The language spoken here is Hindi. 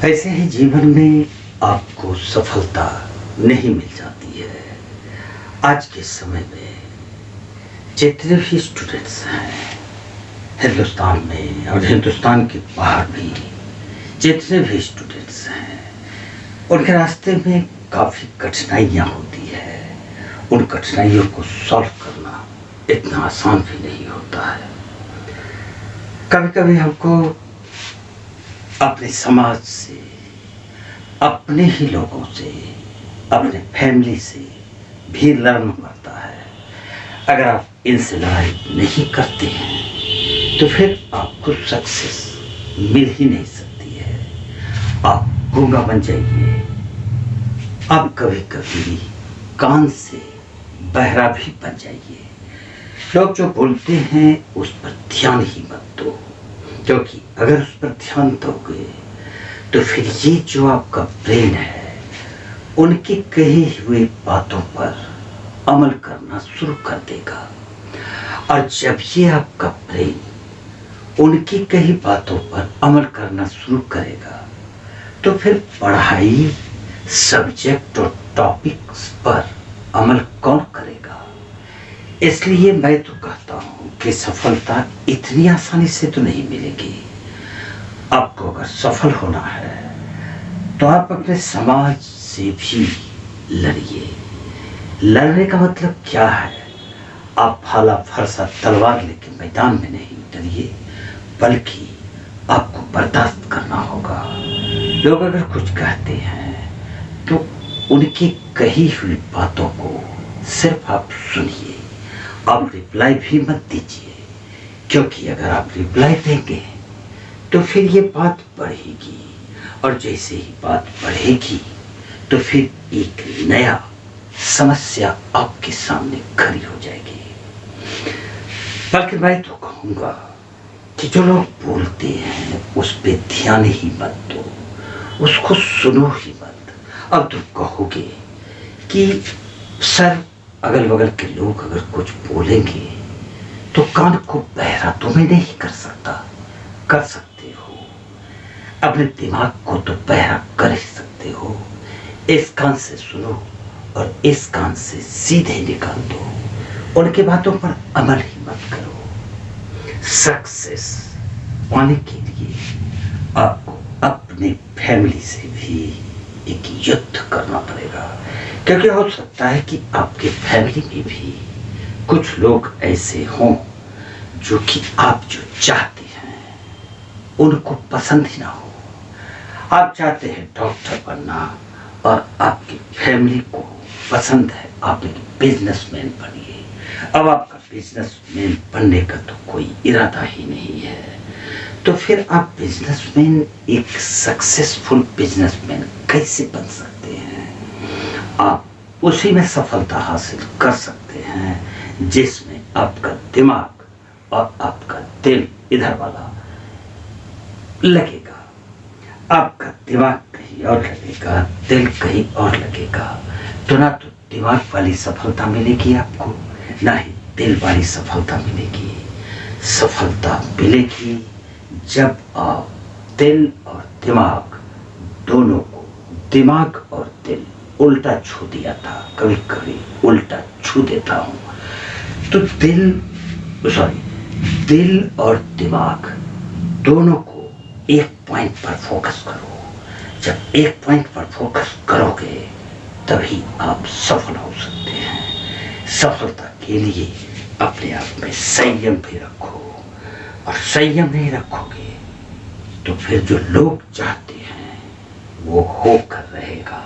ऐसे ही जीवन में आपको सफलता नहीं मिल जाती है। आज के समय में जितने भी स्टूडेंट्स हैं हिंदुस्तान में और हिंदुस्तान के बाहर भी जितने भी स्टूडेंट्स हैं, उनके रास्ते में काफ़ी कठिनाइयाँ होती है। उन कठिनाइयों को सॉल्व करना इतना आसान भी नहीं होता है। कभी कभी हमको अपने समाज से, अपने ही लोगों से, अपने फैमिली से भी लड़ना पड़ता है। अगर आप इनसे लड़ाई नहीं करते हैं तो फिर आपको सक्सेस मिल ही नहीं सकती है। आप गूंगा बन जाइए। आप कभी कभी कान से बहरा भी बन जाइए। लोग जो बोलते हैं उस पर ध्यान ही मत दो, क्योंकि अगर उस पर ध्यान दोगे तो फिर ये जो आपका ब्रेन है उनकी कही हुई बातों पर अमल करना शुरू कर देगा। और जब ये आपका ब्रेन उनकी कही बातों पर अमल करना शुरू करेगा तो फिर पढ़ाई, सब्जेक्ट और टॉपिक्स पर अमल कौन करेगा। इसलिए मैं तो कहता हूँ कि सफलता इतनी आसानी से तो नहीं मिलेगी। आपको अगर सफल होना है तो आप अपने समाज से भी लड़िए। लड़ने का मतलब क्या है? आप भाला फरसा तलवार लेके मैदान में नहीं उतरिए, बल्कि आपको बर्दाश्त करना होगा। लोग अगर कुछ कहते हैं तो उनकी कही हुई बातों को सिर्फ आप सुनिए। आप रिप्लाई भी मत दीजिए, क्योंकि अगर आप रिप्लाई देंगे तो फिर ये बात बढ़ेगी, और जैसे ही बात बढ़ेगी तो फिर एक नया समस्या आपके सामने खड़ी हो जाएगी। बल्कि मैं तो कहूँगा कि जो लोग बोलते हैं उस पे ध्यान ही मत दो, उसको सुनो ही मत। अब तुम कहोगे कि सर अगल बगल के लोग अगर कुछ बोलेंगे तो कान को बहरा तो मैं नहीं कर सकता। कर सकते हो, अपने दिमाग को तो बहरा कर ही सकते हो। इस कान से सुनो और इस कान से सीधे निकाल दो। उनकी बातों पर अमल ही मत करो। सक्सेस पाने के लिए आपको अपनी फैमिली से भी एक युद्ध करना पड़ेगा, क्योंकि हो सकता है कि आपके फैमिली में भी कुछ लोग ऐसे हों जो कि आप जो चाहते हैं उनको पसंद ही ना हो। आप चाहते हैं डॉक्टर बनना और आपकी फैमिली को पसंद है आप एक बिजनेसमैन बनिए। अब आपका बिजनेसमैन बनने का तो कोई इरादा ही नहीं है, तो फिर आप बिजनेसमैन, एक सक्सेसफुल बिजनेसमैन कैसे बन सकते हैं? आप उसी में सफलता हासिल कर सकते हैं जिसमें आपका दिमाग और आपका दिल इधर वाला लगेगा। आपका दिमाग कहीं और लगेगा, दिल कहीं और लगेगा, तो ना तो दिमाग वाली सफलता मिलेगी आपको, ना ही दिल वाली सफलता मिलेगी। सफलता मिलेगी जब आप दिल और दिमाग दोनों को, दिमाग और दिल उल्टा छू दिया था, कभी कभी उल्टा छू देता हूँ, तो दिल और दिमाग दोनों को एक पॉइंट पर फोकस करो। जब एक पॉइंट पर फोकस करोगे तभी आप सफल हो सकते हैं। सफलता के लिए अपने आप में संयम भी रखो, और संयम नहीं रखोगे तो फिर जो लोग चाहते हैं वो होकर रहेगा।